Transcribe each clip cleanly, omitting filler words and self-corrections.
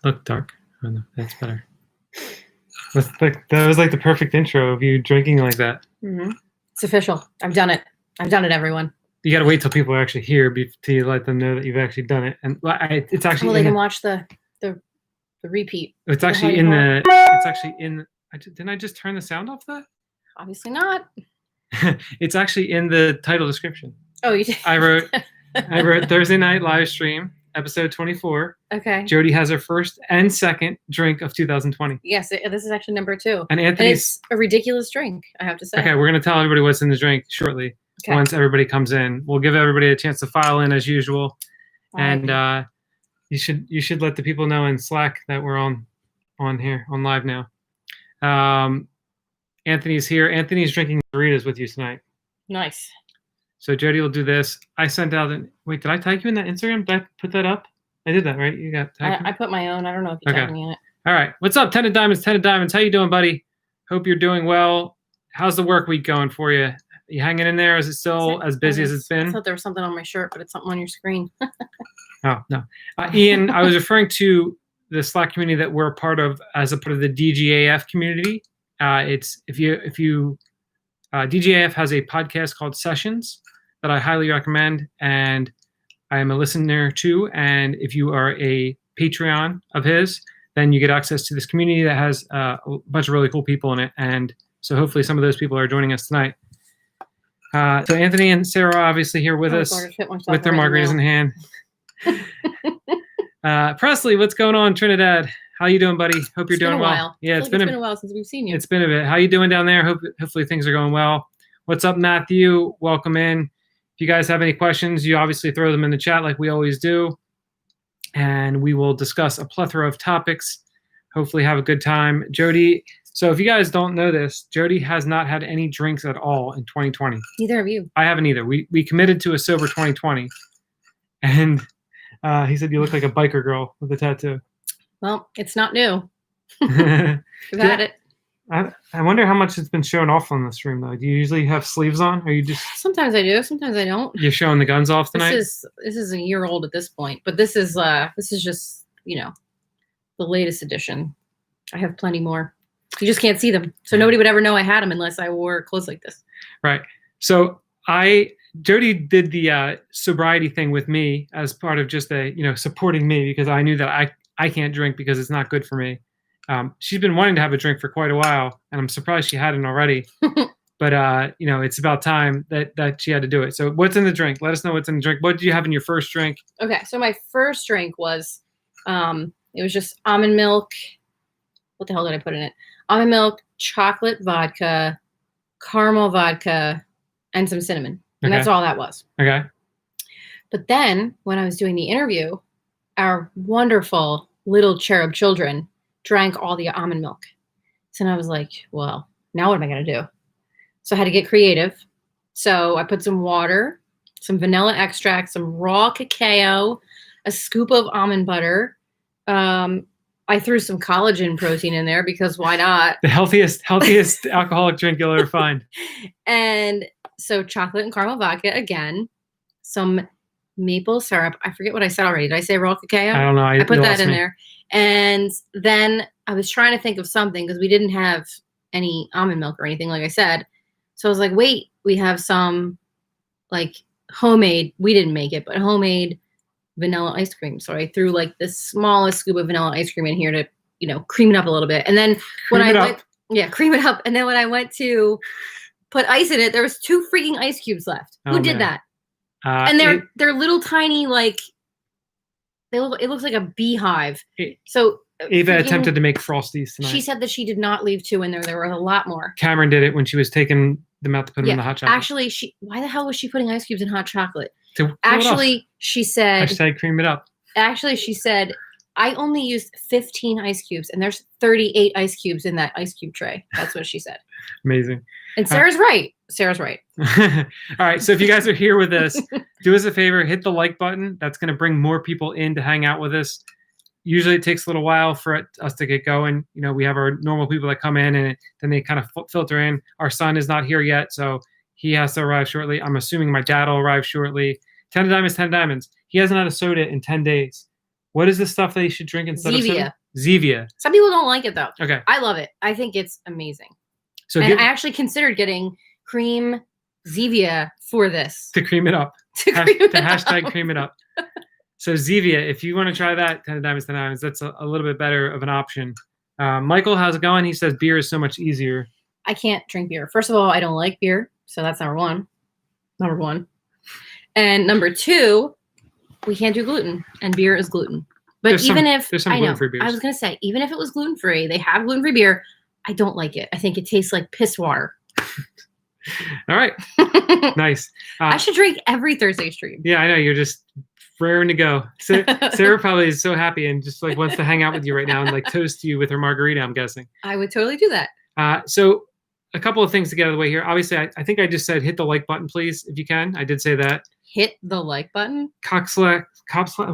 Look dark. Oh, no, that's better. That was like the perfect intro of you drinking like that. Mm-hmm. It's official. I've done it. I've done it, everyone. You got to wait till people are actually here to let them know that you've actually done it. And it's actually. Well, they can watch the repeat. It's actually in the. It's actually in. Didn't I just turn the sound off? That. Obviously not. It's actually in the title description. Oh, you did. I wrote Thursday night live stream, episode 24. Okay. Jody has her first and second drink of 2020. Yes, this is actually number 2. And Anthony's it's a ridiculous drink, I have to say. Okay, we're gonna tell everybody what's in the drink shortly. Okay. Once everybody comes in, we'll give everybody a chance to file in as usual, and you should let the people know in Slack that we're on here on live now. Anthony's here. Anthony's drinking margaritas with you tonight. Nice. So Jody will do this. I sent out wait, did I tag you in that Instagram? Did I put that up? I did that, right? You got tagged. I put my own. I don't know if you tagged me in it. All right. What's up, 10 of Diamonds, 10 of Diamonds? How you doing, buddy? Hope you're doing well. How's the work week going for you? You hanging in there? Is it still as busy as it's been? I thought there was something on my shirt, but it's something on your screen. Oh, no. Ian, I was referring to the Slack community that we're a part of as a part of the DGAF community. It's if you DGAF has a podcast called Sessions that I highly recommend, and I am a listener to. And if you are a Patreon of his, then you get access to this community that has a bunch of really cool people in it. And so hopefully some of those people are joining us tonight. So Anthony and Sarah are obviously here with us with their margaritas in hand. Presley, what's going on, Trinidad? How you doing, buddy? Hope you're doing well. Yeah, it's been a while since we've seen you. It's been a bit. How you doing down there? Hopefully things are going well. What's up, Matthew? Welcome in. If you guys have any questions, you obviously throw them in the chat like we always do. And we will discuss a plethora of topics. Hopefully have a good time. Jody, so if you guys don't know this, Jody has not had any drinks at all in 2020. Neither have you. I haven't either. We committed to a sober 2020. And he said you look like a biker girl with a tattoo. Well, it's not new. We've had it. I wonder how much it's been shown off on the stream, though. Do you usually have sleeves on? Or you just... Sometimes I do. Sometimes I don't. You're showing the guns off tonight? This is a year old at this point. But this is just, the latest edition. I have plenty more. You just can't see them. So nobody would ever know I had them unless I wore clothes like this. Right. So Jody did the sobriety thing with me as part of just supporting me, because I knew that I can't drink because it's not good for me. She's been wanting to have a drink for quite a while, and I'm surprised she hadn't already. But it's about time that she had to do it. So what's in the drink? Let us know what's in the drink. What did you have in your first drink? Okay, so my first drink was it was just almond milk. What the hell did I put in it? Almond milk, chocolate vodka, caramel vodka, and some cinnamon. And that's all that was. Okay. But then when I was doing the interview, our wonderful little cherub children drank all the almond milk. So I was like, well, now what am I going to do? So I had to get creative. So I put some water, some vanilla extract, some raw cacao, a scoop of almond butter. I threw some collagen protein in there because why not? The healthiest alcoholic drink you'll ever find. And so chocolate and caramel vodka again, some maple syrup. I forget what I said already. Did I say raw cacao? I don't know. I put that in there. And then I was trying to think of something because we didn't have any almond milk or anything, like I said. So I was like, wait, we have some like homemade, we didn't make it, but homemade vanilla ice cream. So I threw like the smallest scoop of vanilla ice cream in here to, cream it up a little bit. And then cream it up. And then when I went to put ice in it, there was 2 freaking ice cubes left. Who did that? And they're little tiny, like, it looks like a beehive. So Ava attempted to make Frosties tonight. She said that she did not leave 2 in there. There were a lot more. Cameron did it when she was taking them out to put them in the hot chocolate. Actually, why the hell was she putting ice cubes in hot chocolate? Actually, she said... Hashtag cream it up. Actually, she said, I only used 15 ice cubes, and there's 38 ice cubes in that ice cube tray. That's what she said. Amazing. And Sarah's right. Sarah's right. All right. So if you guys are here with us, do us a favor, hit the like button. That's going to bring more people in to hang out with us. Usually it takes a little while for us to get going. We have our normal people that come in, and then they kind of filter in. Our son is not here yet, so he has to arrive shortly. I'm assuming my dad will arrive shortly. 10 of Diamonds, 10 Diamonds. He hasn't had a soda in 10 days. What is the stuff that you should drink instead of Zevia. soda? Zevia. Some people don't like it though. Okay. I love it. I think it's amazing. So I actually considered getting cream Zevia for this. to cream it up. To cream it hashtag up. cream it up. So Zevia, if you want to try that, 10 diamonds, that's a little bit better of an option. Michael, how's it going? He says beer is so much easier. I can't drink beer. First of all, I don't like beer. So that's number one. And number two, we can't do gluten. And beer is gluten. But there's some gluten-free beers. I was going to say, even if it was gluten-free, they have gluten-free beer. I don't like it. I think it tastes like piss water. All right. Nice. I should drink every Thursday stream. Yeah, I know. You're just raring to go. Sarah probably is so happy and just like wants to hang out with you right now and like toast you with her margarita, I'm guessing. I would totally do that. So a couple of things to get out of the way here. Obviously, I think I just said hit the like button, please, if you can. I did say that. Hit the like button? Cockslack the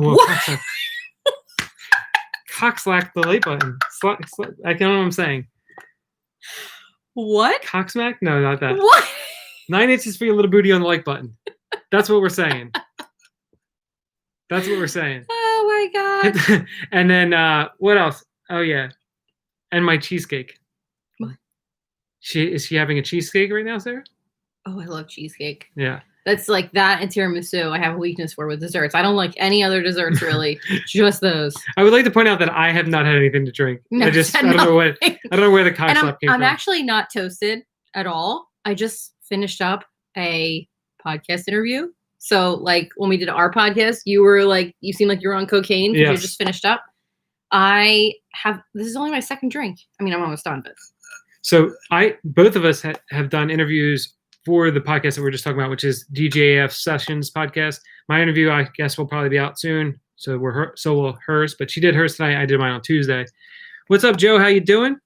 like button. I don't know what I'm saying. What? Cocksmack? No, not that. What? 9 inches for your little booty on the like button. That's what we're saying. That's what we're saying. Oh my God. And then what else? Oh yeah. And my cheesecake. What? Is she having a cheesecake right now, Sarah? Oh, I love cheesecake. Yeah. That's like that and tiramisu I have a weakness for with desserts. I don't like any other desserts really. Just those. I would like to point out that I have not had anything to drink. No, I don't know where the concept came from. I'm actually not toasted at all. I just finished up a podcast interview. So like when we did our podcast, you seemed like you were on cocaine because you just finished up. This is only my second drink. I mean, I'm almost done, but. So both of us have done interviews for the podcast that we're just talking about, which is DJAF Sessions podcast. My interview, I guess, will probably be out soon. So will hers, but she did hers tonight. I did mine on Tuesday. What's up, Joe? How you doing?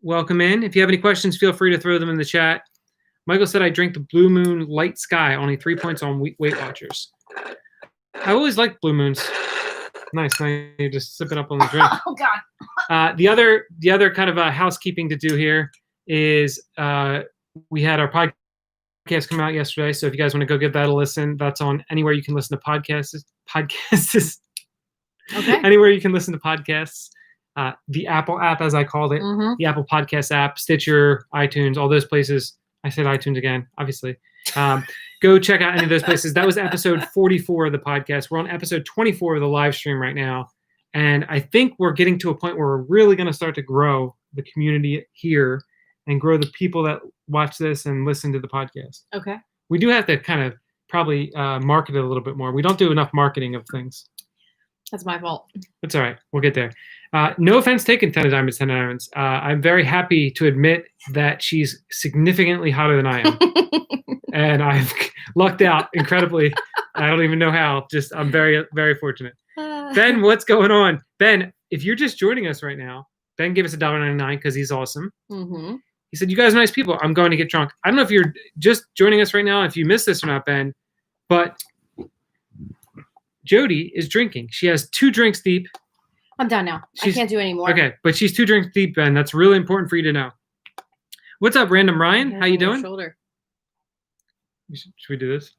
Welcome in. If you have any questions, feel free to throw them in the chat. Michael said, I drink the Blue Moon Light Sky, only 3 points on Weight Watchers. I always liked Blue Moons. Nice. Now you're just sipping up on the drink. Oh, God. The other kind of housekeeping to do here is we had our podcast come out yesterday. So if you guys want to go give that a listen, that's on anywhere you can listen to podcasts. Okay. Anywhere you can listen to podcasts. The Apple app, as I called it, the Apple Podcast app, Stitcher, iTunes, all those places. I said iTunes again, obviously. Go check out any of those places. That was episode 44 of the podcast. We're on episode 24 of the live stream right now. And I think we're getting to a point where we're really going to start to grow the community here and grow the people that watch this and listen to the podcast. Okay. We do have to kind of probably market it a little bit more. We don't do enough marketing of things. That's my fault. It's all right. We'll get there. No offense taken, 10 of diamonds, 10 of diamonds. I'm very happy to admit that she's significantly hotter than I am. And I've lucked out incredibly. I don't even know how. I'm very, very fortunate. Ben, what's going on? Ben, if you're just joining us right now, Ben gave us $1.99 because he's awesome. Mm-hmm. He said, you guys are nice people. I'm going to get drunk. I don't know if you're just joining us right now, if you missed this or not, Ben, but Jody is drinking. She has 2 drinks deep. I'm done now. I can't do any more. Okay, but she's 2 drinks deep, Ben. That's really important for you to know. What's up, Random Ryan? How you doing? Shoulder. Should we do this?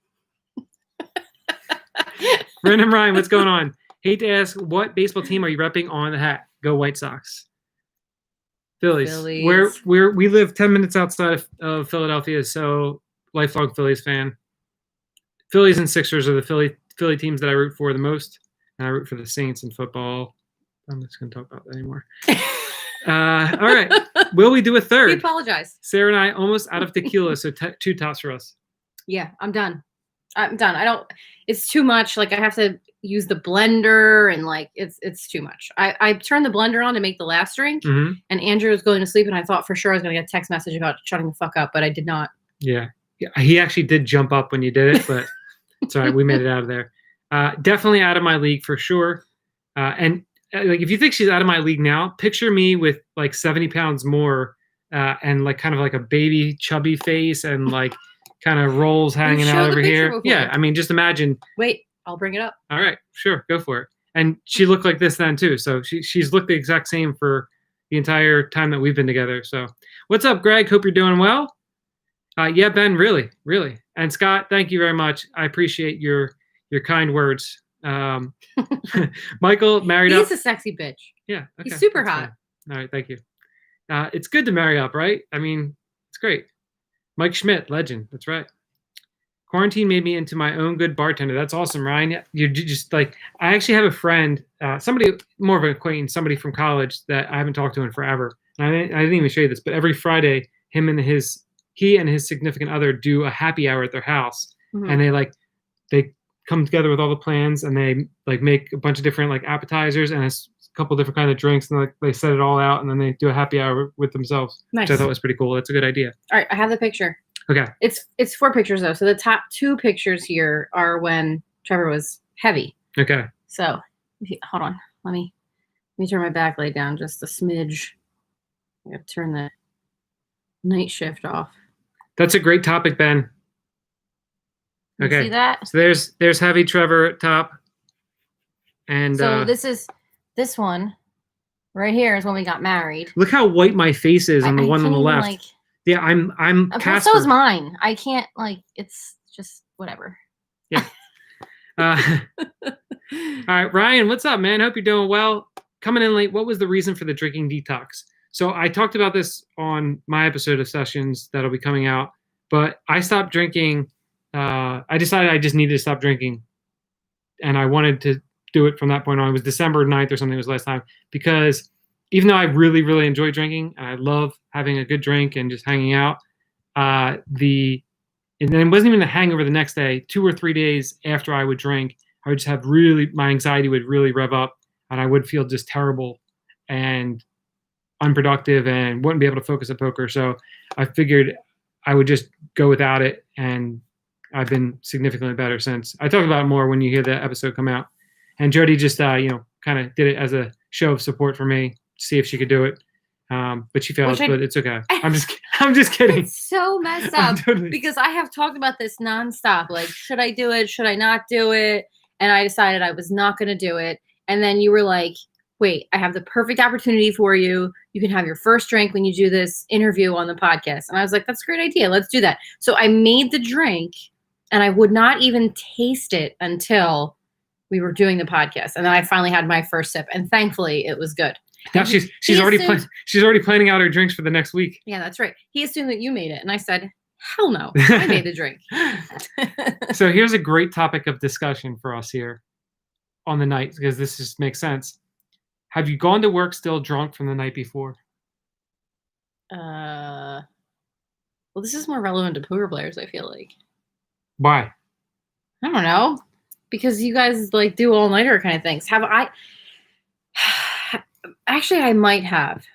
Random Ryan, what's going on? Hate to ask, what baseball team are you repping on the hat? Go White Sox. Phillies. We live 10 minutes outside of Philadelphia, so lifelong Phillies fan. Phillies and Sixers are the Philly teams that I root for the most, and I root for the Saints in football. I'm just going to talk about that anymore. All right. Will we do a third? We apologize. Sarah and I almost out of tequila, so 2 tops for us. Yeah, I'm done. It's too much. Like I have to use the blender and like it's too much. I turned the blender on to make the last drink and Andrew was going to sleep and I thought for sure I was going to get a text message about shutting the fuck up, but I did not. Yeah. He actually did jump up when you did it, but it's all right. We made it out of there. Definitely out of my league for sure. And like if you think she's out of my league now, picture me with like 70 pounds more and like kind of like a baby chubby face and like kind of rolls hanging out over here. Yeah, I mean, just imagine. Wait, I'll bring it up. All right, sure, go for it. And she looked like this then too. So she's looked the exact same for the entire time that we've been together. So what's up, Greg? Hope you're doing well. Yeah, Ben, really. And Scott, thank you very much. I appreciate your kind words. Michael married up. He's a sexy bitch. Yeah. Okay, He's super that's hot. fine. All right. Thank you. It's good to marry up, right? I mean, it's great. Mike Schmidt, legend. That's right. Quarantine made me into my own good bartender. That's awesome, Ryan. You're just like, I actually have a friend, somebody more of an acquaintance, somebody from college that I haven't talked to in forever. And I didn't even show you this, but every Friday, he and his significant other do a happy hour at their house, and they come together with all the plans, and they like make a bunch of different like appetizers and a couple different kind of drinks, and like they set it all out, and then they do a happy hour with themselves. Nice. Which I thought was pretty cool. That's a good idea. All right, I have the picture. Okay. It's 4 pictures though. So the top 2 pictures here are when Trevor was heavy. Okay. So hold on. Let me turn my backlight down just a smidge. I gotta turn the night shift off. That's a great topic, Ben. Okay. You see that? So there's heavy Trevor at top. And so this one right here is when we got married. Look how white my face is on the one on the left. Like, yeah, I'm Casper. So is mine. I can't like, it's just whatever. Yeah. All right, Ryan, what's up, man? Hope you're doing well. Coming in late, what was the reason for the drinking detox? So I talked about this on my episode of Sessions that'll be coming out, but I stopped drinking. I decided I just needed to stop drinking, and I wanted to do it from that point on. It was December 9th or something was the last time, because even though I really, really enjoy drinking, and I love having a good drink and just hanging out, and then it wasn't even a hangover the next day. 2 or 3 days after I would drink, I would just have my anxiety would really rev up, and I would feel just terrible and unproductive and wouldn't be able to focus at poker. So I figured I would just go without it, and I've been significantly better since. I talk about it more when you hear the episode come out. And Jody just, kind of did it as a show of support for me, to see if she could do it. But she failed, but it's okay. I'm just kidding. It's so messed up because I have talked about this nonstop. Like, should I do it? Should I not do it? And I decided I was not going to do it. And then you were like, wait, I have the perfect opportunity for you. You can have your first drink when you do this interview on the podcast. And I was like, that's a great idea. Let's do that. So I made the drink, and I would not even taste it until we were doing the podcast. And then I finally had my first sip, and thankfully it was good. Now she's already planning out her drinks for the next week. Yeah, that's right. He assumed that you made it, and I said, hell no, I made the drink. So here's a great topic of discussion for us here on the night, because this just makes sense. Have you gone to work still drunk from the night before? Well, this is more relevant to poker players, I feel like. Why? I don't know. Because you guys like do all-nighter kind of things. Have I? Actually, I might have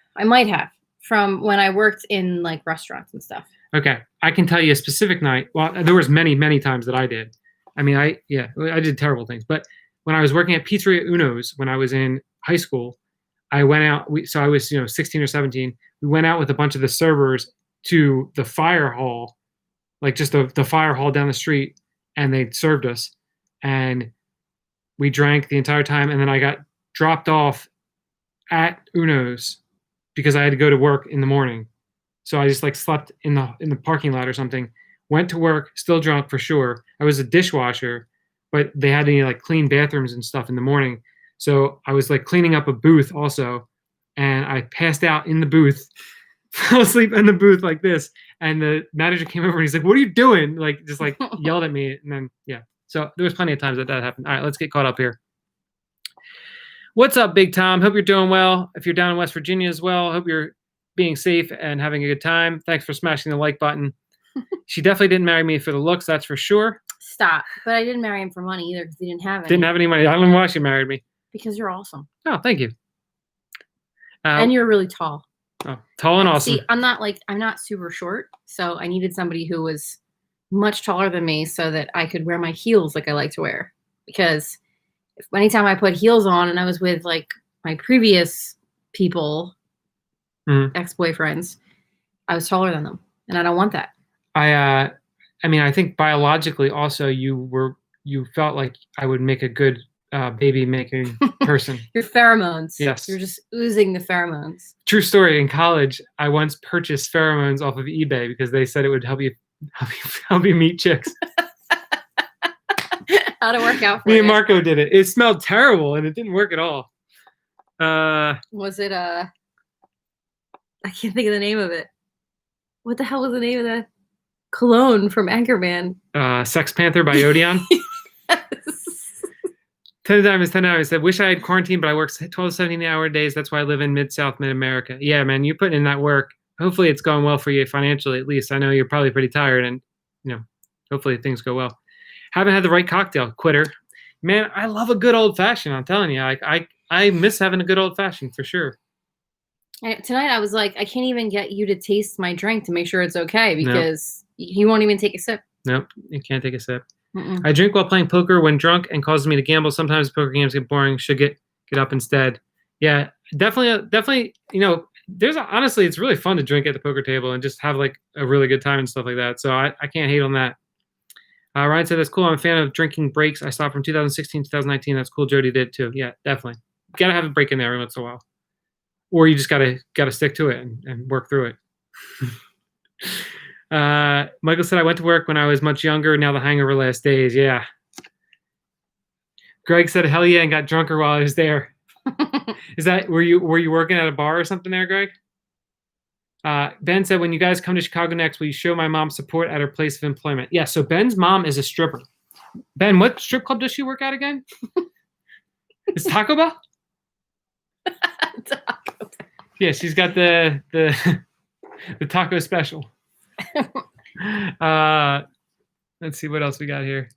from when I worked in like restaurants and stuff. Okay, I can tell you a specific night. Well, there was many, many times that I did. I mean, I did terrible things. But when I was working at Pizzeria Uno's when I was in high school, I went out. So I was 16 or 17. We went out with a bunch of the servers to the fire hall, like just the fire hall down the street, and they served us, and we drank the entire time. And then I got dropped off at Uno's because I had to go to work in the morning. So I just like slept in the parking lot or something, went to work, still drunk for sure. I was a dishwasher, but they had to like clean bathrooms and stuff in the morning. So I was like cleaning up a booth also, and I passed out in the booth, fell asleep in the booth like this. And the manager came over and he's like, "What are you doing?" Like just like yelled at me. And then, yeah. So there was plenty of times that happened. All right, let's get caught up here. What's up, Big Tom? Hope you're doing well. If you're down in West Virginia as well, hope you're being safe and having a good time. Thanks for smashing the like button. She definitely didn't marry me for the looks, that's for sure. Stop. But I didn't marry him for money either because he didn't have any. Didn't have any money. I don't know why she married me. Because you're awesome. Oh, thank you. And you're really tall. Oh, tall and awesome. See, I'm not super short, so I needed somebody who was much taller than me so that I could wear my heels like I like to wear. Because anytime I put heels on and I was with like my previous people, ex-boyfriends, I was taller than them, and I don't want that. I mean, I think biologically also you felt like I would make a good baby making person. Your pheromones. Yes. You're just oozing the pheromones. True story. In college, I once purchased pheromones off of eBay because they said it would help you meet chicks. How'd it work out for Me you? and Marco did it. It smelled terrible and it didn't work at all. Was it I can't think of the name of it. What the hell was the name of the cologne from Anchorman? Sex Panther by Odeon. 10 times 10 hours. I said, wish I had quarantine, but I work 12 to 17-hour days. That's why I live in Mid-South, Mid-America. Yeah, man, you're putting in that work. Hopefully it's going well for you financially, at least. I know you're probably pretty tired and, hopefully things go well. Haven't had the right cocktail. Quitter. Man, I love a good old-fashioned. I'm telling you. I miss having a good old-fashioned for sure. Tonight I was like, I can't even get you to taste my drink to make sure it's okay because he won't even take a sip. Nope, you can't take a sip. Mm-mm. I drink while playing poker when drunk and causes me to gamble. Sometimes poker games get boring. Should get up instead. Yeah, definitely. Honestly, it's really fun to drink at the poker table and just have like a really good time and stuff like that. So I can't hate on that. Ryan said that's cool. I'm a fan of drinking breaks. I stopped from 2016 to 2019. That's cool. Jody did too. Yeah, definitely. Gotta have a break in there every once in a while, or you just gotta stick to it and work through it. Michael said I went to work when I was much younger. Now the hangover last days. Yeah. Greg said hell yeah and got drunker while I was there. Is that were you working at a bar or something there, Greg? Ben said when you guys come to Chicago next, will you show my mom support at her place of employment? Yeah. So Ben's mom is a stripper. Ben, what strip club does she work at again? It's Taco Bell. Taco Bell. Yeah, she's got the taco special. Let's see what else we got here.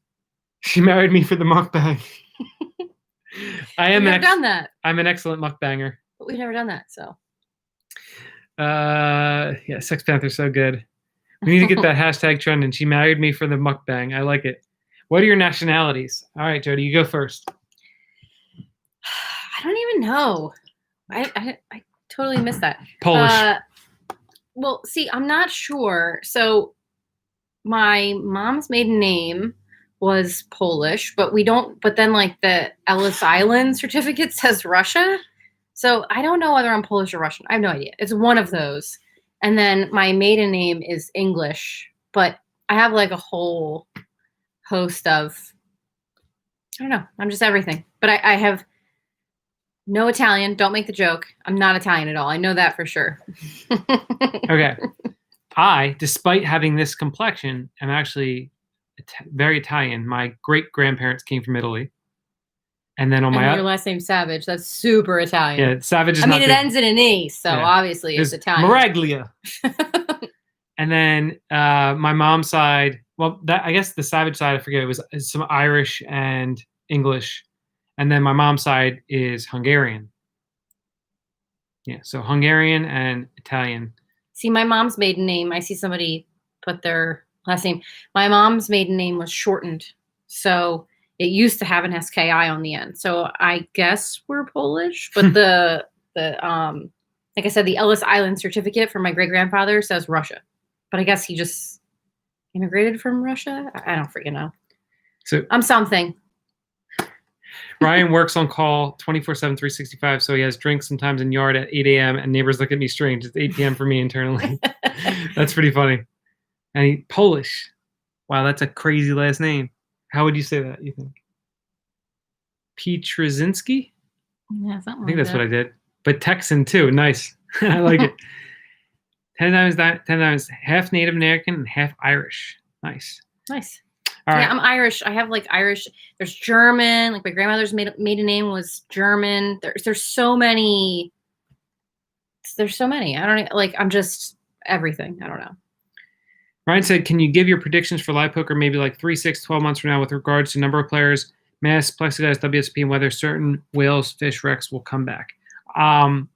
She married me for the mukbang. We've never done that. I'm an excellent mukbanger. But we've never done that, so. Yeah, Sex Panther's so good. We need to get that hashtag trending. She married me for the mukbang. I like it. What are your nationalities? All right, Jody, you go first. I don't even know. I totally missed that. Polish. Well, see, I'm not sure. So my mom's maiden name was Polish, but then like the Ellis Island certificate says Russia. So I don't know whether I'm Polish or Russian. I have no idea. It's one of those. And then my maiden name is English, but I have like a whole host of, I don't know. I'm just everything. But I have no Italian. Don't make the joke. I'm not Italian at all. I know that for sure. Okay. I, despite having this complexion, am actually very Italian. My great-grandparents came from Italy. And then on my your last name's Savage. That's super Italian. Yeah, Savage is it ends in an E, so obviously it's Italian. Maraglia. And then my mom's side, I guess the Savage side, I forget, it was some Irish and English. And then my mom's side is Hungarian. Yeah, so Hungarian and Italian. See, my mom's maiden name, I see somebody put their last name. My mom's maiden name was shortened. So it used to have an SKI on the end. So I guess we're Polish, but the like I said, the Ellis Island certificate for my great-grandfather says Russia. But I guess he just immigrated from Russia. I don't freaking know. So I'm something. Ryan works on call 24/7, 365. So he has drinks sometimes in yard at 8 a.m. and neighbors look at me strange. It's 8 p.m. for me internally. That's pretty funny. And Polish. Wow, that's a crazy last name. How would you say that, you think? Petrzinski? Yeah, something I think that's what I did. But Texan too. Nice. I like it. 10 times half Native American and half Irish. Nice. Nice. All right. Yeah, I'm Irish. I have like Irish. There's German. Like my grandmother's maiden name was German. There's so many. There's so many. I don't like. I'm just everything. I don't know. Ryan said, can you give your predictions for live poker maybe like 3, 6, 12 months from now with regards to number of players, mass, plexiglass, WSP, and whether certain whales, fish, wrecks will come back?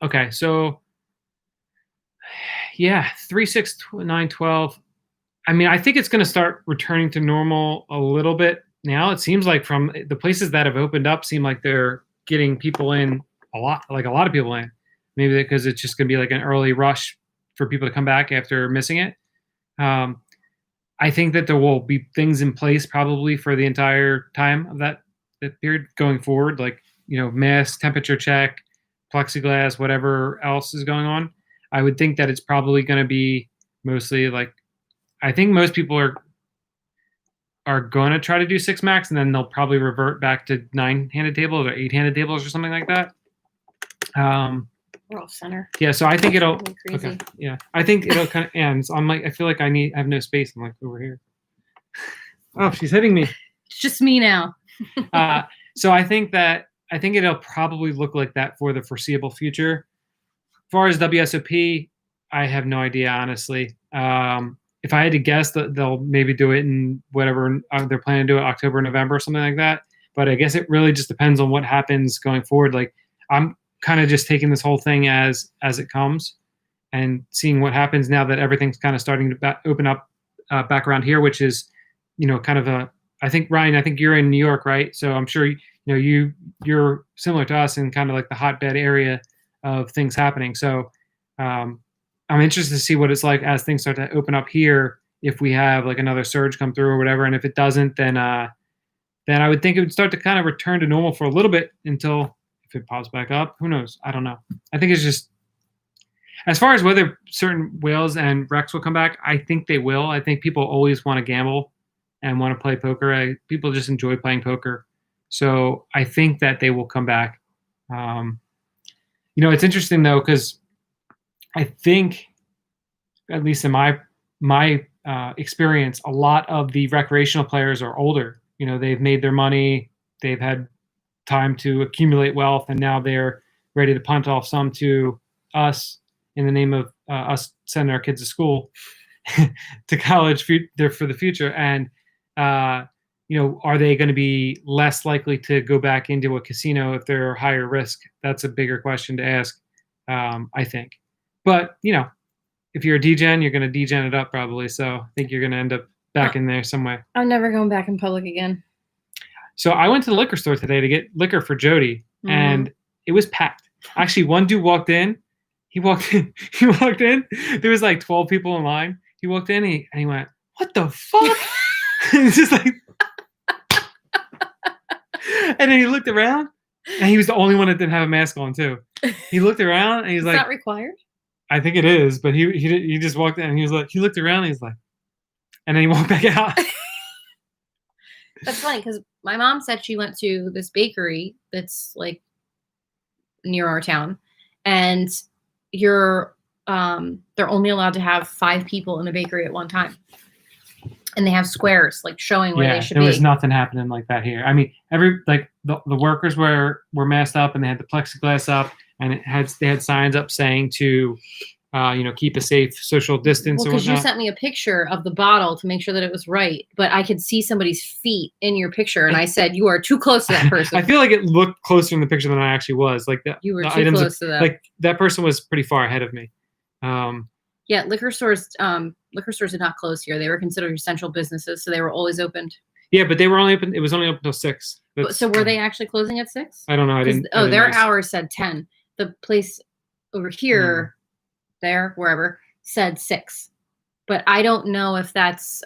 Okay, so yeah, 3, 6, 9, 12. I mean, I think it's going to start returning to normal a little bit now. It seems like from the places that have opened up seem like they're getting people in a lot of people in. Maybe because it's just going to be like an early rush for people to come back after missing it. I think that there will be things in place probably for the entire time of that period going forward, like, mask, temperature check, plexiglass, whatever else is going on. I would think that it's probably going to be mostly like, I think most people are are going to try to do 6 max, and then they'll probably revert back to 9-handed tables or 8-handed tables or something like that. We're off center. Yeah, so I think it'll. Crazy. Okay, yeah, I think it'll kind of end. So I'm like, I feel like I have no space. I'm like over here. Oh, she's hitting me. It's just me now. So I think it'll probably look like that for the foreseeable future. As far as WSOP, I have no idea, honestly. If I had to guess, they'll maybe do it in whatever they're planning to do it, October, November, or something like that. But I guess it really just depends on what happens going forward. Like, I'm kind of just taking this whole thing as it comes and seeing what happens now that everything's kind of starting to open up back around here, which is, kind of I think, Ryan, I think you're in New York, right? So I'm sure, you're similar to us in kind of like the hotbed area of things happening. So I'm interested to see what it's like as things start to open up here, if we have like another surge come through or whatever. And if it doesn't, then I would think it would start to kind of return to normal for a little bit until, if it pops back up, who knows? I don't know. I think it's just, as far as whether certain whales and wrecks will come back, I think they will. I think people always want to gamble and want to play poker. People just enjoy playing poker. So I think that they will come back. It's interesting though, because I think, at least in my experience, a lot of the recreational players are older. They've made their money, they've had time to accumulate wealth, and now they're ready to punt off some to us in the name of us sending our kids to school, to college for the future. And are they going to be less likely to go back into a casino if they're higher risk? That's a bigger question to ask, I think. But if you're a DGen, you're going to DGen it up probably. So I think you're going to end up back in there somewhere. I'm never going back in public again. So I went to the liquor store today to get liquor for Jody, and it was packed. Actually, one dude walked in. He walked in. There was like 12 people in line. He walked in and he went, "What the fuck?" It's just like, and then he looked around, and he was the only one that didn't have a mask on too. He looked around and he's like, "Is that required?" I think it is, but he just walked in and he was like, he looked around and he's like, and then he walked back out. That's funny because my mom said she went to this bakery that's like near our town, and they're only allowed to have 5 people in the bakery at one time, and they have squares like showing where they should be. There was nothing happening like that here. I mean, the workers were masked up and they had the plexiglass up, and they had signs up saying to keep a safe social distance. Well, because you sent me a picture of the bottle to make sure that it was right, but I could see somebody's feet in your picture, and I said, "You are too close to that person." I feel like it looked closer in the picture than I actually was. Like that, you were too close to that. Like that person was pretty far ahead of me. Yeah, liquor stores did not close here. They were considered essential businesses, so they were always opened. Yeah, but they were only open. It was only open until 6. So were they actually closing at 6? I don't know. I didn't. Their hours said 10. The place over here, wherever, said 6. But I don't know if that's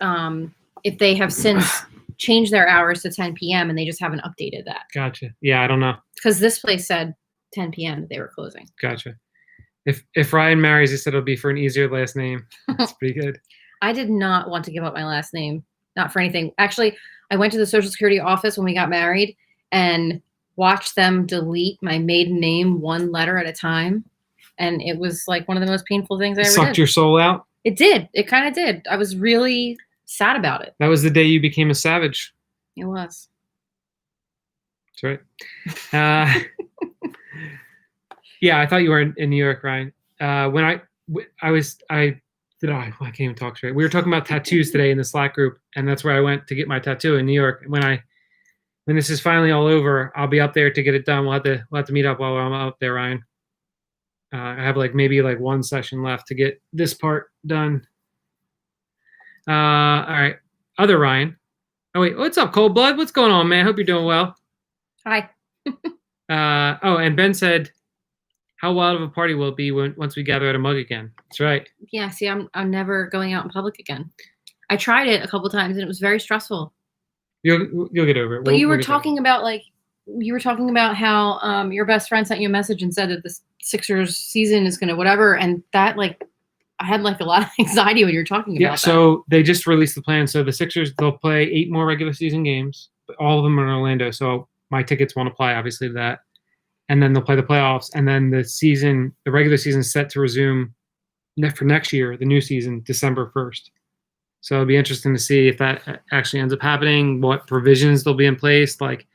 if they have since changed their hours to 10 p.m. and they just haven't updated that. Gotcha. Yeah, I don't know. Because this place said 10 p.m. that they were closing. Gotcha. If Ryan marries, he said it'll be for an easier last name. That's pretty good. I did not want to give up my last name. Not for anything. Actually, I went to the Social Security office when we got married and watched them delete my maiden name 1 letter at a time. And it was like one of the most painful things I ever did. Sucked your soul out? It did. It kind of did. I was really sad about it. That was the day you became a savage. It was. That's right. Yeah, I thought you were in New York, Ryan. When I can't even talk straight. We were talking about tattoos today in the Slack group, and that's where I went to get my tattoo in New York. When this is finally all over, I'll be up there to get it done. We'll have to meet up while I'm up there, Ryan. I have maybe 1 session left to get this part done. All right. Other Ryan. Oh wait, what's up, Cold Blood? What's going on, man? Hope you're doing well. Hi. And Ben said, how wild of a party will it be once we gather at a mug again? That's right. Yeah, see, I'm never going out in public again. I tried it a couple times and it was very stressful. You'll get over it. But you were talking about how your best friend sent you a message and said that the Sixers season is gonna whatever, and that I had like a lot of anxiety when you were talking about that. So they just released the plan. So the Sixers, they'll play 8 more regular season games, but all of them are in Orlando. So my tickets won't apply, obviously, to that. And then they'll play the playoffs. And then the regular season is set to resume for next year, the new season, December 1st. So it'll be interesting to see if that actually ends up happening, what provisions they'll be in place. Like,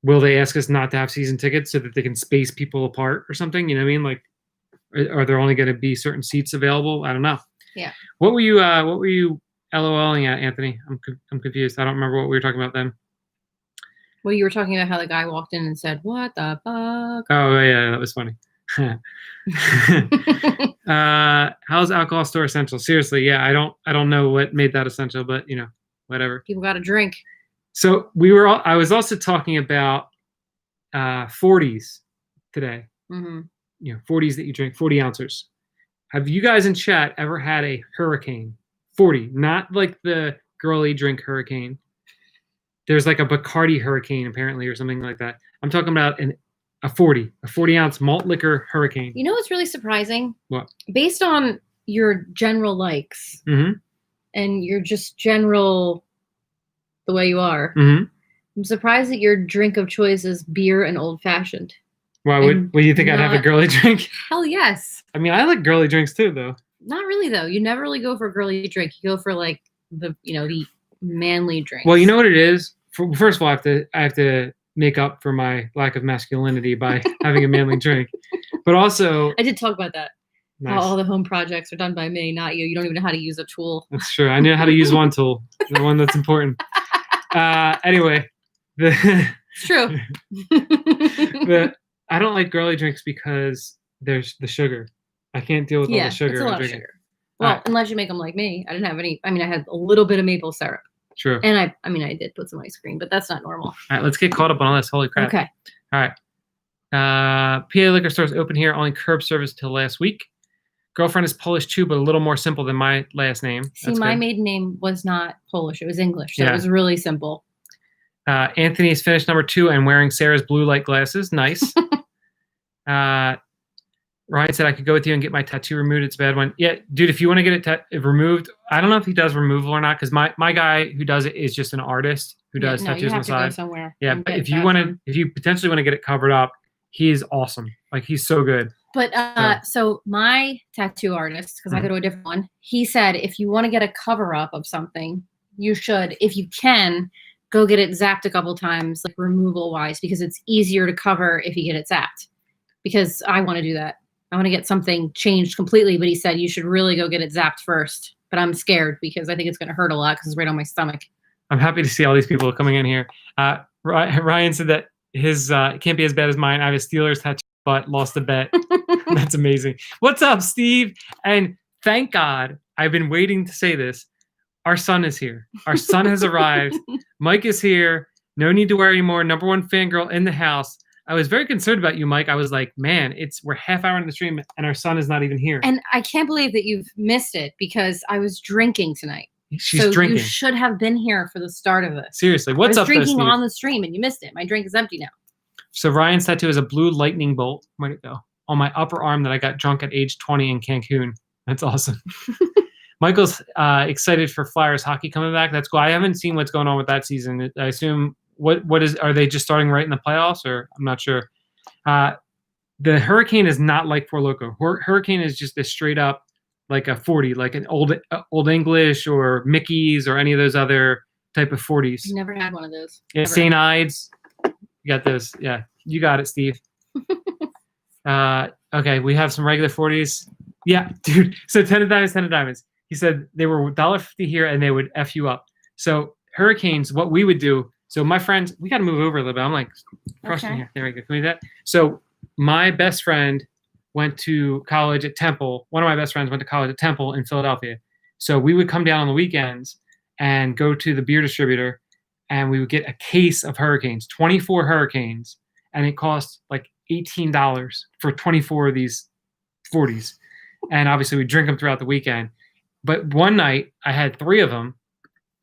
will they ask us not to have season tickets so that they can space people apart or something? You know what I mean? Like, are there only going to be certain seats available? I don't know. Yeah. What were you LOLing at, Anthony? I'm confused. I don't remember what we were talking about then. Well, you were talking about how the guy walked in and said, "What the fuck?" Oh yeah, that was funny. How's alcohol store essential? Seriously, yeah, I don't know what made that essential, but whatever. People got to drink. So I was also talking about 40s today. Mm-hmm. 40s that you drink, 40 ounces. Have you guys in chat ever had a hurricane? 40, not like the girly drink hurricane. There's like a Bacardi hurricane apparently or something like that. I'm talking about a 40 ounce malt liquor hurricane. You know what's really surprising? What? Based on your general likes and your just general the way you are, I'm surprised that your drink of choice is beer and old fashioned. Why would you think I'd have a girly drink? Hell yes. I mean, I like girly drinks too, though. Not really, though. You never really go for a girly drink. You go for like the manly drink. Well, you know what it is. First of all, I have to make up for my lack of masculinity by having a manly drink, but also I did talk about that. Nice. How all the home projects are done by me, not you. You don't even know how to use a tool. That's true. I know how to use one tool, the one that's important. Anyway, it's true. I don't like girly drinks because there's the sugar. I can't deal with all the sugar. It's a lot of sugar. Well, unless you make them like me. I didn't have any. I mean, I had a little bit of maple syrup. True. And I did put some ice cream, but that's not normal. All right, let's get caught up on all this. Holy crap. Okay. All right. PA liquor stores open here, only curb service till last week. Girlfriend is Polish too, but a little more simple than my last name. See, my maiden name was not Polish. It was English. So it was really simple. Anthony is finished number 2 and wearing Sarah's blue light glasses. Nice. Ryan said I could go with you and get my tattoo removed. It's a bad one. Yeah, dude, if you want to get it removed, I don't know if he does removal or not, because my guy who does it is just an artist who does tattoos on the side. Go somewhere. Yeah, but if you potentially want to get it covered up, he is awesome. Like, he's so good. But so my tattoo artist, because I go to a different one, he said if you want to get a cover up of something, you should, if you can, go get it zapped a couple times, like removal wise, because it's easier to cover if you get it zapped. Because I want to do that. I want to get something changed completely, but he said you should really go get it zapped first. But I'm scared because I think it's going to hurt a lot because it's right on my stomach. I'm happy to see all these people coming in here. Ryan said that his it can't be as bad as mine. I have a Steelers tattoo, but lost a bet. That's amazing. What's up, Steve? And thank God, I've been waiting to say this. Our son is here. Our son has arrived. Mike is here. No need to worry anymore. Number 1 fangirl in the house. I was very concerned about you, Mike. I was like, man, we're half hour into the stream and our son is not even here. And I can't believe that you've missed it because I was drinking tonight. She's drinking. You should have been here for the start of this. Seriously, what's up? I was drinking on the stream and you missed it. My drink is empty now. So Ryan's tattoo is a blue lightning bolt. Where'd it go? On my upper arm that I got drunk at age 20 in Cancun. That's awesome. Michael's excited for Flyers hockey coming back. That's cool. I haven't seen what's going on with that season. I assume are they just starting right in the playoffs, or I'm not sure. The Hurricane is not like Four Loko. Hurricane is just a straight up like a 40, like an old English or Mickey's or any of those other type of 40s. I never had one of those. Yeah, St. Ides. You got those. Yeah, you got it, Steve. Okay, we have some regular 40s. Yeah, dude. So 10 of diamonds. He said they were $1.50 here and they would F you up. So Hurricanes, what we would do. So my friends, we got to move over a little bit. I'm like crushing here. There we go. Can we do that? So my best friend went to college at Temple. One of my best friends went to college at Temple in Philadelphia. So we would come down on the weekends and go to the beer distributor and we would get a case of Hurricanes, 24 Hurricanes. And it cost like $18 for 24 of these 40s. And obviously we drink them throughout the weekend. But one night I had 3 of them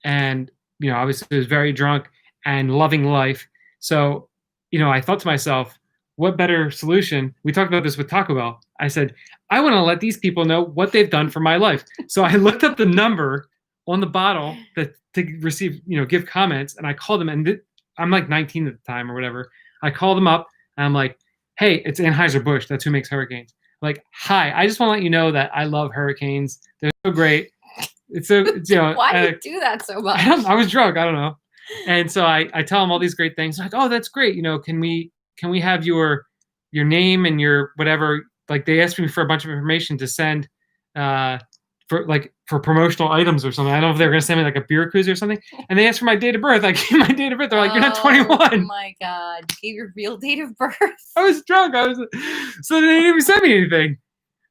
and, obviously I was very drunk and loving life. So, I thought to myself, what better solution? We talked about this with Taco Bell. I said, I want to let these people know what they've done for my life. So I looked up the number on the bottle to receive, give comments, and I called them. And I'm like 19 at the time or whatever. I called them up, and I'm like, hey, it's Anheuser-Busch. That's who makes hurricanes. Like, hi, I just want to let you know that I love hurricanes. They're so great. It's Why do you do that so much? I was drunk. I don't know. And so I tell them all these great things. Like, oh, that's great. Can we have your name and your whatever? Like, they asked me for a bunch of information to send for promotional items or something. I don't know if they were going to send me like a beer cruise or something. And they asked for my date of birth. I gave my date of birth. They're like, you're not 21. Oh my God. You gave your real date of birth. I was drunk. So they didn't even send me anything.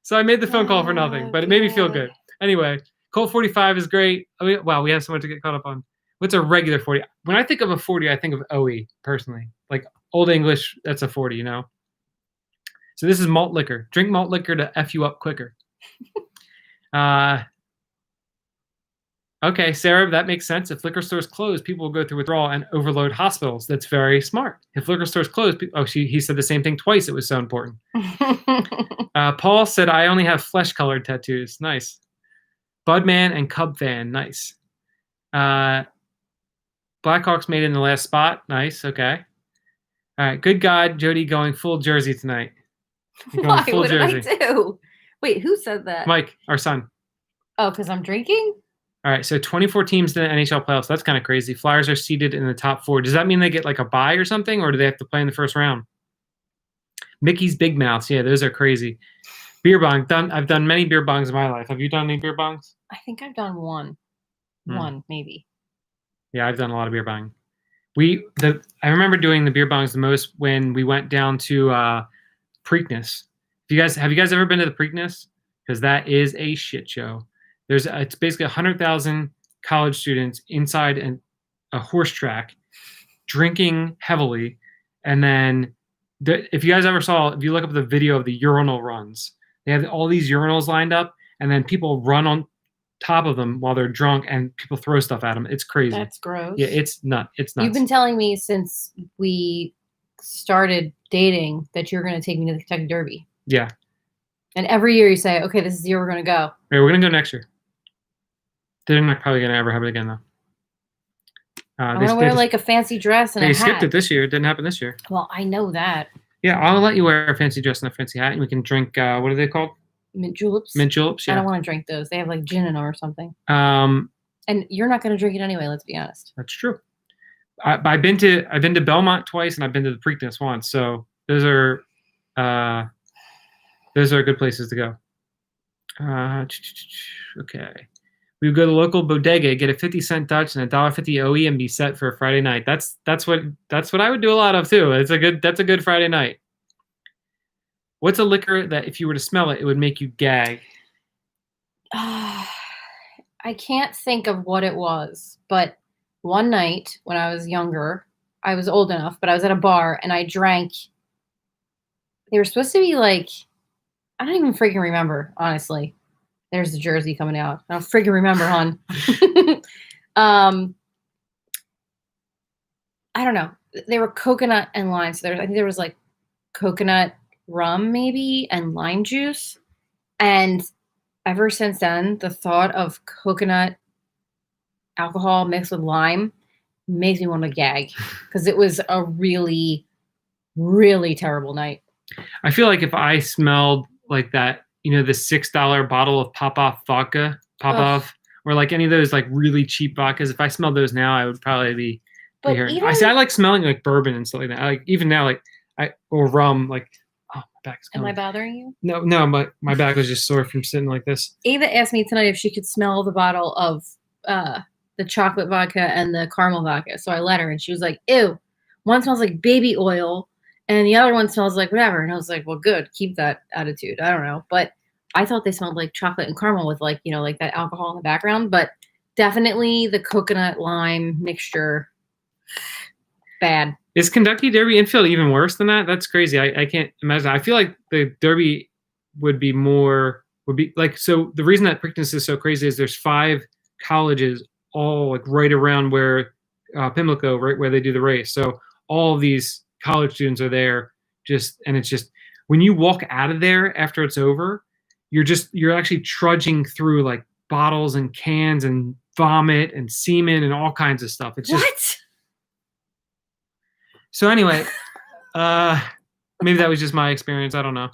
So I made the phone call for nothing, but it made me feel good. Anyway, Colt 45 is great. Wow, we have so much to get caught up on. What's a regular 40? When I think of a 40, I think of OE, personally. Like Old English, that's a 40, So this is malt liquor. Drink malt liquor to F you up quicker. Okay, Sarah, that makes sense. If liquor stores close, people will go through withdrawal and overload hospitals. That's very smart. If liquor stores close, he said the same thing twice. It was so important. Paul said, I only have flesh-colored tattoos. Nice. Budman and Cub fan. Nice. Blackhawks made it in the last spot. Nice. Okay. All right. Good God, Jody going full jersey tonight. Why? What did I do? Wait, who said that? Mike, our son. Oh, because I'm drinking? All right, so 24 teams in the NHL playoffs. That's kind of crazy. Flyers are seeded in the top 4. Does that mean they get like a bye or something, or do they have to play in the first round? Mickey's Big Mouths. Yeah, those are crazy. Beer bong. I've done many beer bongs in my life. Have you done any beer bongs? I think I've done one. One, maybe. Yeah, I've done a lot of beer bong. I remember doing the beer bongs the most when we went down to Preakness. Have you guys ever been to the Preakness? Because that is a shit show. It's basically 100,000 college students inside a horse track, drinking heavily, and then if you look up the video of the urinal runs, they have all these urinals lined up, and then people run on top of them while they're drunk, and people throw stuff at them. It's crazy. That's gross. Yeah, it's nuts. You've been telling me since we started dating that you're going to take me to the Kentucky Derby. Yeah. And every year you say, okay, this is the year we're going to go. Right, we're going to go next year. They're not probably going to ever have it again, though. I want to wear like a fancy dress and a hat. They skipped it this year. It didn't happen this year. Well, I know that. Yeah, I'll let you wear a fancy dress and a fancy hat, and we can drink, what are they called? Mint juleps. Mint juleps, yeah. I don't want to drink those. They have like gin in them or something. And you're not going to drink it anyway, let's be honest. That's true. I've been to Belmont twice, and I've been to the Preakness once, so those are good places to go. Okay. We would go to the local bodega, get a 50-cent Dutch and a $1.50 OE, and be set for a Friday night. That's what I would do a lot of too. That's a good Friday night. What's a liquor that if you were to smell it, it would make you gag? I can't think of what it was, but one night when I was younger, I was old enough, but I was at a bar and I drank. They were supposed to be like, I don't even freaking remember, honestly. There's the jersey coming out. I don't freaking remember, hon. I don't know. They were coconut and lime. So I think there was like coconut rum maybe and lime juice. And ever since then, the thought of coconut alcohol mixed with lime makes me want to gag because it was a really, really terrible night. I feel like if I smelled like that, the $6 bottle of Popov vodka, or like any of those like really cheap vodkas, if I smelled those now, I would probably be hearing. I like smelling like bourbon and stuff like that. Like even now, or rum, like, oh, my back's coming. Am I bothering you? No, my back was just sore from sitting like this. Ava asked me tonight if she could smell the bottle of the chocolate vodka and the caramel vodka. So I let her, and she was like, ew, one smells like baby oil and the other one smells like whatever. And I was like, well, good. Keep that attitude. I don't know. But I thought they smelled like chocolate and caramel with like that alcohol in the background. But definitely the coconut lime mixture, bad. Is Kentucky Derby infield even worse than that? That's crazy. I can't imagine. I feel like the Derby would be like, so the reason that Preakness is so crazy is there's 5 colleges all like right around where Pimlico, right where they do the race. So all of these college students are there and it's just when you walk out of there after it's over, you're actually trudging through like bottles and cans and vomit and semen and all kinds of stuff. It's just What? so anyway. Maybe that was just my experience. I don't know.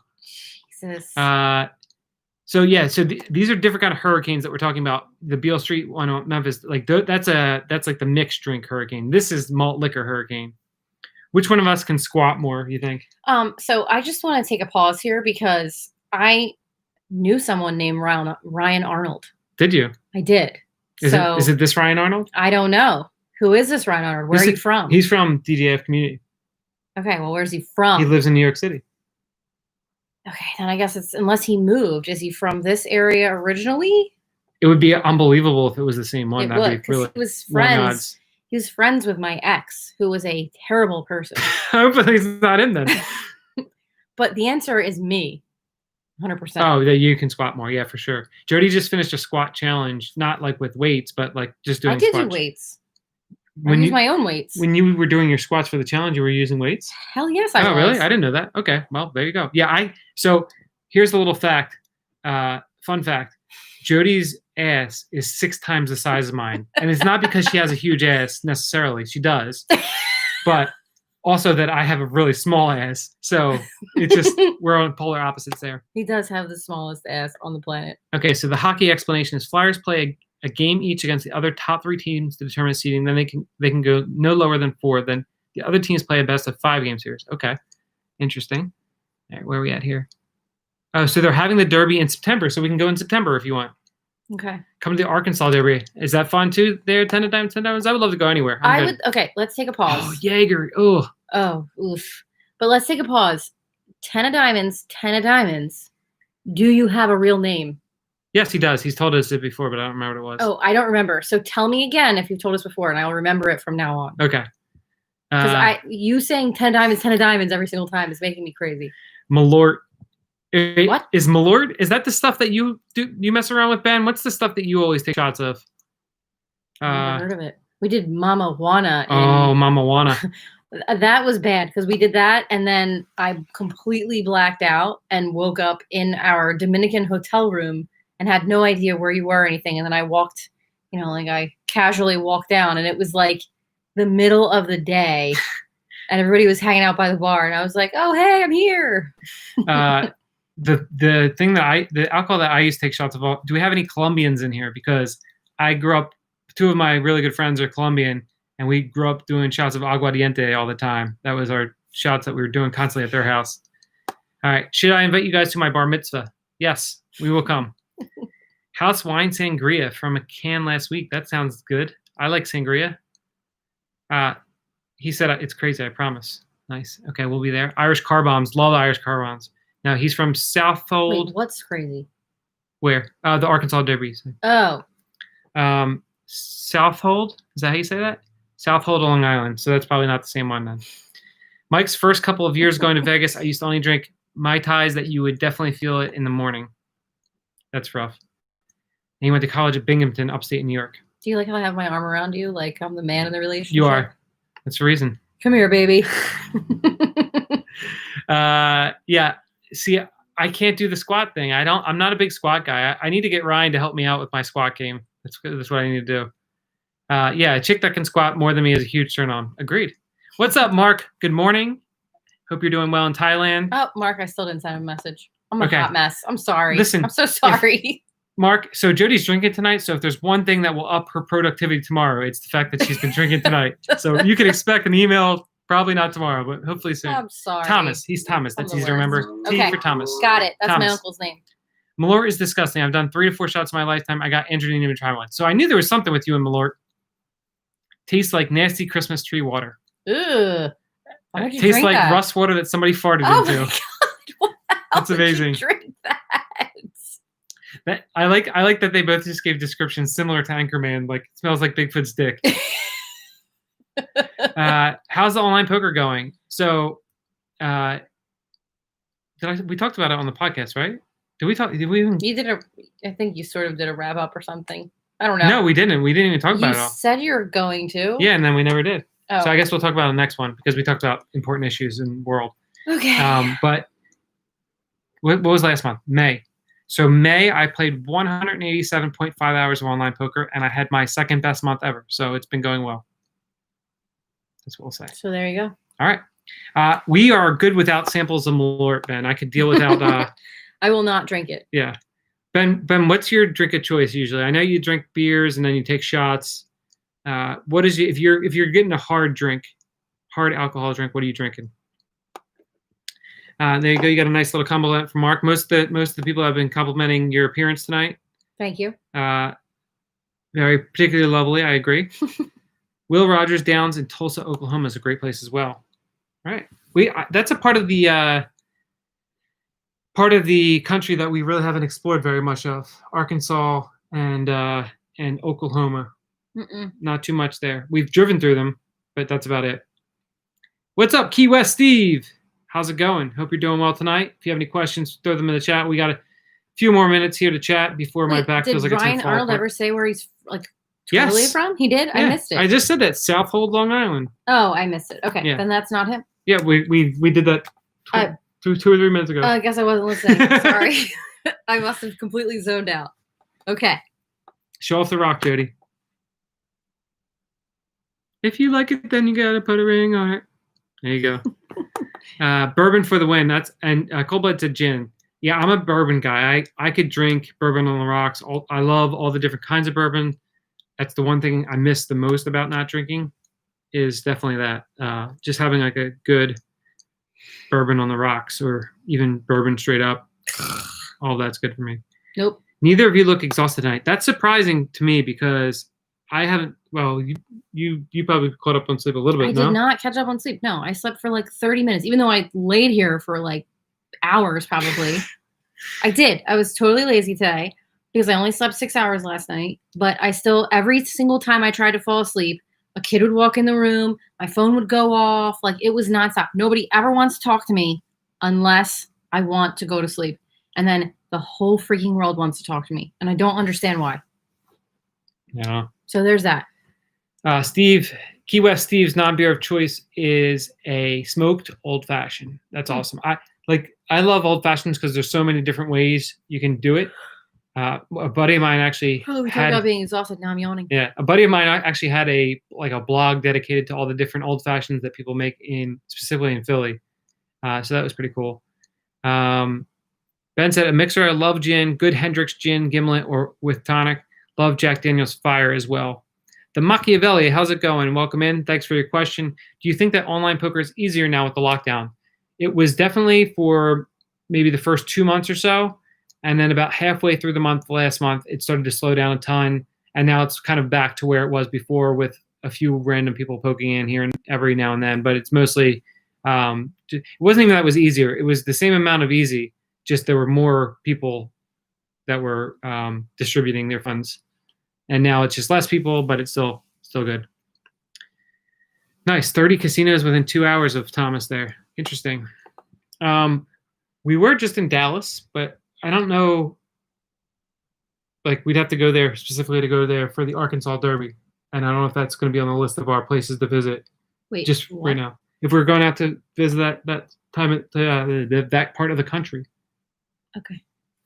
Jesus. So these are different kind of hurricanes that we're talking about. The Beale Street one in Memphis, like that's like the mixed drink hurricane. This is malt liquor hurricane. Which one of us can squat more, you think? So I just want to take a pause here because I knew someone named Ryan Arnold. Did you? I did. Is it this Ryan Arnold? I don't know. Who is this Ryan Arnold? Where are you from? He's from DGAF community. Okay, well, where's he from? He lives in New York City. Okay, then I guess it's unless he moved. Is he from this area originally? It would be unbelievable if it was the same one. That'd be really he was friends. He was friends with my ex, who was a terrible person. Hopefully he's not in then. But the answer is me. 100%. Oh, that you can squat more. Yeah, for sure. Jody just finished a squat challenge, not like with weights, but like just doing squats. I did do weights. I use my own weights. When you were doing your squats for the challenge, you were using weights? Hell yes, I was. Oh, really? I didn't know that. Okay, well, there you go. Yeah, so here's a little fact, fun fact. Jody's ass is 6 times the size of mine. And it's not because she has a huge ass necessarily. She does. But also that I have a really small ass. So it's just, we're on polar opposites there. He does have the smallest ass on the planet. Okay, so the hockey explanation is Flyers play a game each against the other top 3 teams to determine seeding. Then they can go no lower than 4. Then the other teams play a best of 5 game series. Okay, interesting. All right, where are we at here? Oh, so they're having the Derby in September, so we can go in September if you want. Okay. Come to the Arkansas Derby. Is that fun too? There, 10 Diamonds. I would love to go anywhere. Okay, let's take a pause. Oh, Jaeger. Oh, oof. But let's take a pause. 10 of Diamonds. Do you have a real name? Yes, he does. He's told us it before, but I don't remember what it was. Oh, I don't remember. So tell me again if you've told us before, and I will remember it from now on. Okay. Because you saying 10 of Diamonds every single time is making me crazy. Malort. What? Is Malort? Is that the stuff that you do? You mess around with, Ben? What's the stuff that you always take shots of? I've never heard of it. We did Mama Juana. Mama Juana. That was bad because we did that, and then I completely blacked out and woke up in our Dominican hotel room and had no idea where you were or anything. And then I walked, I casually walked down, and it was like the middle of the day, and everybody was hanging out by the bar, and I was like, "Oh, hey, I'm here." The alcohol that I used to take shots of. Do we have any Colombians in here? Because I grew up. 2 of my really good friends are Colombian, and we grew up doing shots of aguardiente all the time. That was our shots that we were doing constantly at their house. All right. Should I invite you guys to my bar mitzvah? Yes, we will come. House wine sangria from a can last week. That sounds good. I like sangria. He said it's crazy. I promise. Nice. Okay, we'll be there. Irish car bombs. Love Irish car bombs. Now he's from Southold. Wait, what's crazy? Where? The Arkansas Derby. Oh. Southold. Is that how you say that? Southold, Long Island. So that's probably not the same one then. Mike's first couple of years going to Vegas, I used to only drink Mai Tais that you would definitely feel it in the morning. That's rough. And he went to college at Binghamton, upstate New York. Do you like how I have my arm around you? Like I'm the man in the relationship? You are. That's the reason. Come here, baby. Yeah. See, I can't do the squat thing. I'm not a big squat guy. I need to get Ryan to help me out with my squat game. That's what I need to do. Yeah, a chick that can squat more than me is a huge turn on. Agreed. What's up, Mark? Good morning. Hope you're doing well in Thailand. Oh, Mark, I still didn't send him a message. I'm a hot mess. I'm sorry. Listen, I'm so sorry. Mark, so Jody's drinking tonight. So if there's one thing that will up her productivity tomorrow, it's the fact that she's been drinking tonight. So you can expect an email, probably not tomorrow, but hopefully soon. I'm sorry. Thomas. He's Thomas. That's easy to remember. Okay. T for Thomas. Got it. That's Thomas. my uncle's name. Malort is disgusting. I've done 3 to 4 shots in my lifetime. I got injured and even tried one. So I knew there was something with you in Malort. Tastes like nasty Christmas tree water. Ugh. Why would you Tastes drink like that? rust water that somebody farted into. My God. That's amazing. You drink that? I like that they both just gave descriptions similar to Anchorman. Like, it smells like Bigfoot's dick. How's the online poker going? So, we talked about it on the podcast, right? Did we even? You did I think you sort of did a wrap up or something. I don't know. No, we didn't. We didn't even talk about it all. You said you were going to. Yeah, and then we never did. Oh. So I guess we'll talk about it the next one because we talked about important issues in the world. Okay. But what was last month? May. So May, I played 187.5 hours of online poker, and I had my second best month ever. So it's been going well. That's what we'll say. So there you go. All right. We are good without samples of Malort, Ben. I could deal without. I will not drink it. Yeah. Ben, what's your drink of choice usually? I know you drink beers and then you take shots. What is if you're getting a hard alcohol drink? What are you drinking? There you go. You got a nice little compliment from Mark. Most of the people have been complimenting your appearance tonight. Thank you. Very particularly lovely. I agree. Will Rogers Downs in Tulsa, Oklahoma is a great place as well. All right. That's a part of the country that we really haven't explored very much of. Arkansas and Oklahoma. Not too much there. We've driven through them, but that's about it. What's up, Key West Steve? How's it going? Hope you're doing well tonight. If you have any questions, throw them in the chat. We got a few more minutes here to chat before my back feels like it's going to fall apart. Did Ryan Arnold ever say where he's totally from? He did? Yeah. I missed it. I just said that. Southold, Long Island. Oh, I missed it. Okay, then that's not him. Yeah, we did that 2 or 3 minutes ago. I guess I wasn't listening. Sorry. I must have completely zoned out. Okay. Show off the rock, Jody. If you like it, then you got to put a ring on it. There you go. Bourbon for the win. Cold Blood said gin. Yeah, I'm a bourbon guy. I could drink bourbon on the rocks. I love all the different kinds of bourbon. That's the one thing I miss the most about not drinking is definitely that. Just having like a good bourbon on the rocks or even bourbon straight up. All that's good for me. Nope. Neither of you look exhausted tonight. That's surprising to me because I haven't. Well, you probably caught up on sleep a little bit. I did not catch up on sleep. No, I slept for like 30 minutes, even though I laid here for like hours probably. I did. I was totally lazy today because I only slept 6 hours last night. But I still, every single time I tried to fall asleep, a kid would walk in the room, my phone would go off. Like it was nonstop. Nobody ever wants to talk to me unless I want to go to sleep. And then the whole freaking world wants to talk to me. And I don't understand why. Yeah. So there's that. Steve, Key West Steve's non-beer of choice is a smoked old fashioned. That's awesome. I love old fashions because there's so many different ways you can do it. A buddy of mine actually. Oh, we talked about being exhausted. Now I'm yawning. Yeah, a buddy of mine actually had a blog dedicated to all the different old fashions that people make specifically in Philly. So that was pretty cool. Ben said a mixer. I love gin, good Hendrick's gin, gimlet, or with tonic. Love Jack Daniel's Fire as well. The Machiavelli, how's it going? Welcome in. Thanks for your question. Do you think that online poker is easier now with the lockdown? It was definitely for maybe the first 2 months or so. And then about halfway through the last month, it started to slow down a ton. And now it's kind of back to where it was before with a few random people poking in here and every now and then. But it's mostly, it wasn't even that it was easier. It was the same amount of easy, just there were more people that were distributing their funds. And now it's just less people, but it's still good. Nice. 30 casinos within 2 hours of Thomas there. Interesting. We were just in Dallas, but I don't know. Like, we'd have to go there specifically to go there for the Arkansas Derby. And I don't know if that's going to be on the list of our places to visit. Wait, just what? Right now. If we're going out to visit that part of the country. Okay.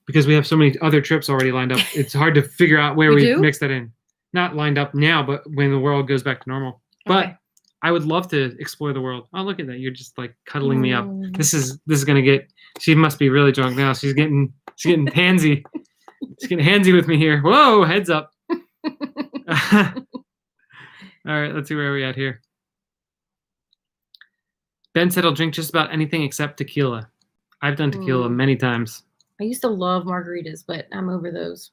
Because we have so many other trips already lined up. It's hard to figure out where we mix that in. Not lined up now, but when the world goes back to normal. Okay. But I would love to explore the world. Oh, look at that. You're just like cuddling me up. This is going to get, she must be really drunk now. She's getting handsy. She's getting handsy with me here. Whoa, heads up. All right, let's see where we're at here. Ben said I'll drink just about anything except tequila. I've done tequila many times. I used to love margaritas, but I'm over those.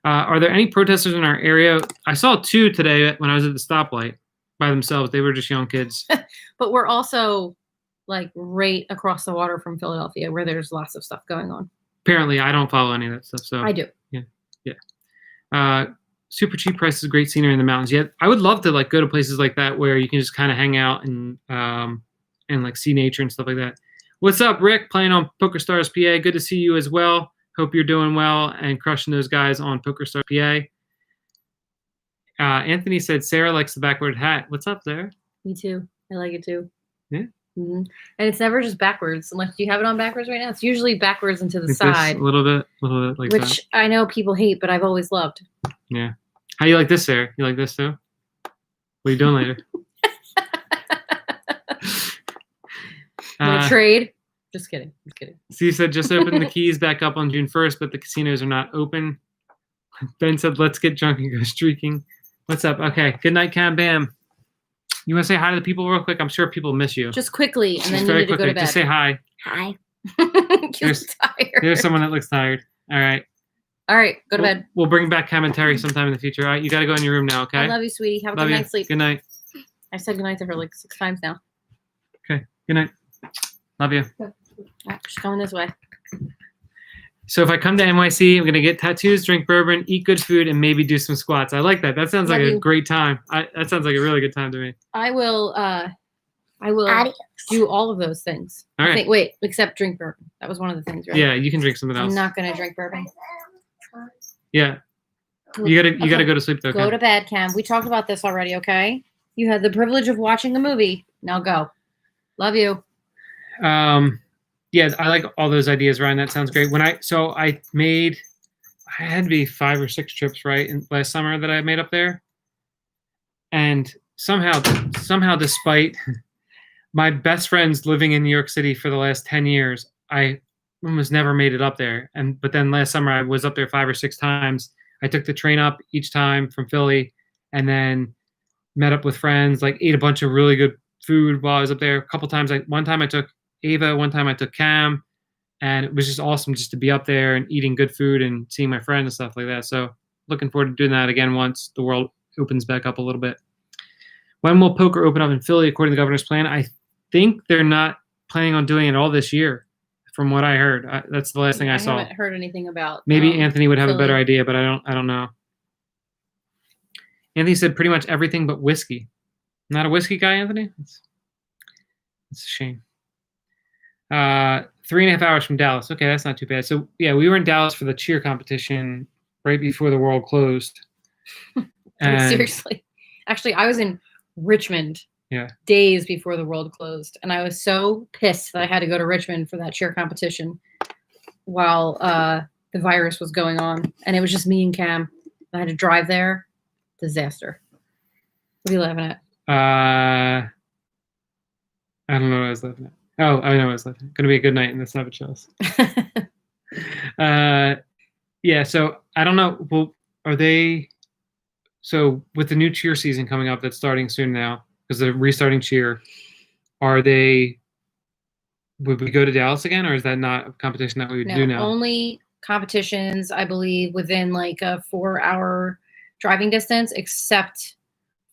Are there any protesters in our area? I saw 2 today when I was at the stoplight by themselves. They were just young kids. But we're also like right across the water from Philadelphia where there's lots of stuff going on. Apparently, I don't follow any of that stuff. So I do. Yeah. Super cheap prices, great scenery in the mountains. Yeah, I would love to like go to places like that where you can just kind of hang out and like see nature and stuff like that. What's up, Rick? Playing on PokerStars PA. Good to see you as well. Hope you're doing well and crushing those guys on PokerStars PA. Anthony said Sarah likes the backward hat. What's up, Sarah? Me too. I like it too. Yeah. And it's never just backwards. Unless you have it on backwards right now. It's usually backwards and to the Like side. this, a little bit like that. Which I know people hate, but I've always loved. Yeah. How you like this, Sarah? You like this too? What are you doing later? Trade? Just kidding. Steve said just open the keys back up on June 1st, but the casinos are not open. Ben said let's get drunk and go streaking. What's up? Okay. Good night, Cam Bam. You want to say hi to the people real quick? I'm sure people miss you. Just quickly, and then very you need quickly. To go to bed. Just say hi. Hi. Tired. There's someone that looks tired. All right. All right. Go to bed. We'll bring back commentary sometime in the future. All right. You got to go in your room now, okay? I love you, sweetie. Have a love good you. night's sleep. Good night. I said good night to her like 6 times now. Okay. Good night. Love you. She's going this way. So if I come to NYC, I'm going to get tattoos, drink bourbon, eat good food, and maybe do some squats. I like that. That sounds like a great time. That sounds like a really good time to me. I will do all of those things. All right. Wait, except drink bourbon. That was one of the things, right? Yeah, you can drink something else. I'm not going to drink bourbon. Yeah. You gotta go to sleep though. Go to bed, Cam. We talked about this already, okay? You had the privilege of watching a movie. Now go. Love you. Yeah, I like all those ideas, Ryan. That sounds great. I had to be 5 or 6 trips, right, last summer that I made up there. And somehow, despite my best friends living in New York City for the last 10 years, I almost never made it up there. But then last summer I was up there 5 or 6 times. I took the train up each time from Philly, and then met up with friends, like ate a bunch of really good food while I was up there. A couple times, one time I took Ava, one time I took Cam, and it was just awesome just to be up there and eating good food and seeing my friends and stuff like that. So looking forward to doing that again once the world opens back up a little bit. When will poker open up in Philly according to the governor's plan? I think they're not planning on doing it all this year, from what I heard. That's the last thing I saw. I haven't heard anything about. Maybe Anthony would have Philly. a better idea, but I don't know. Anthony said pretty much everything but whiskey. Not a whiskey guy, Anthony? It's a shame. 3.5 hours from Dallas. Okay, that's not too bad. So yeah, we were in Dallas for the cheer competition right before the world closed. Seriously. Actually, I was in Richmond days before the world closed, and I was so pissed that I had to go to Richmond for that cheer competition while the virus was going on, and it was just me and Cam. I had to drive there. Disaster. What are you laughing at? I don't know what I was laughing at. Oh, I know what I was laughing at. Gonna be a good night in the Savage House. Yeah, so I don't know. Well, are they? So with the new cheer season coming up, that's starting soon now because they're restarting cheer. Would we go to Dallas again, or is that not a competition that we would do now? Only competitions, I believe, within like a 4-hour driving distance, except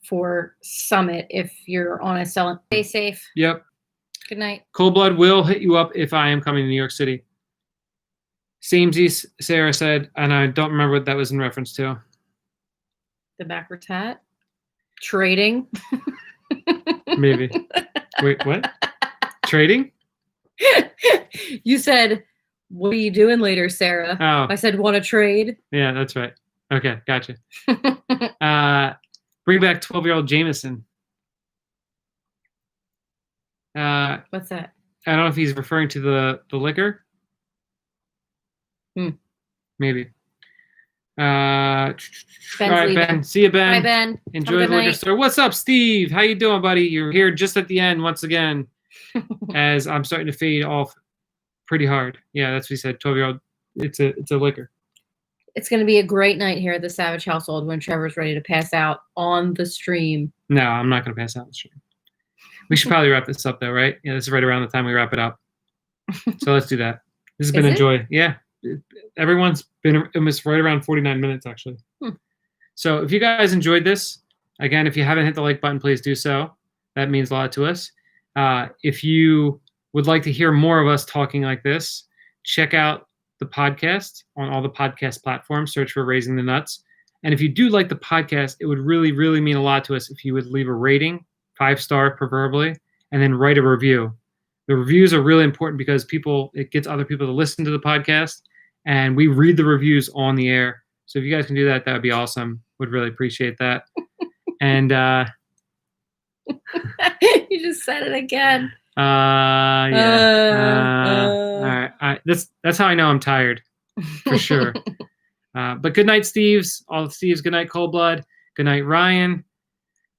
for Summit if you're on a selling. Stay safe. Yep. Good night. Cold Blood will hit you up if I am coming to New York City. Samesy, Sarah said, and I don't remember what that was in reference to. The backwards hat? Trading? Maybe. Wait, what? Trading? You said, what are you doing later, Sarah? Oh. I said, want to trade? Yeah, that's right. Okay, gotcha. Bring back 12-year-old Jameson. What's that? I don't know if he's referring to the liquor. Maybe. All right, Ben. See you, Ben. Bye, Ben. Enjoy the liquor store. What's up, Steve? How you doing, buddy? You're here just at the end once again, as I'm starting to fade off pretty hard. Yeah, that's what he said. 12-year-old. It's a liquor. It's going to be a great night here at the Savage household when Trevor's ready to pass out on the stream. No, I'm not going to pass out on the stream. We should probably wrap this up, though, right? Yeah, this is right around the time we wrap it up. So let's do that. This has been a joy. Yeah. Everyone's been almost right around 49 minutes, actually. So if you guys enjoyed this, again, if you haven't hit the like button, please do so. That means a lot to us. If you would like to hear more of us talking like this, check out the podcast on all the podcast platforms. Search for Raising the Nuts. And if you do like the podcast, it would really, really mean a lot to us if you would leave a rating, 5-star preferably, and then write a review. The reviews are really important because it gets other people to listen to the podcast, and we read the reviews on the air. So if you guys can do that, that would be awesome. Would really appreciate that. And you just said it again. Yeah. All right. That's how I know I'm tired, for sure. But good night, Steves. All the Steves. Good night, Cold Blood. Good night, Ryan.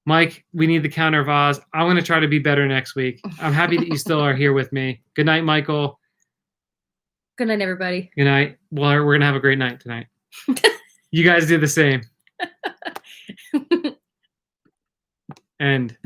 Mike, we need the counter of Oz. I'm going to try to be better next week. I'm happy that you still are here with me. Good night, Michael. Good night, everybody. Good night. Well, we're going to have a great night tonight. You guys do the same. End.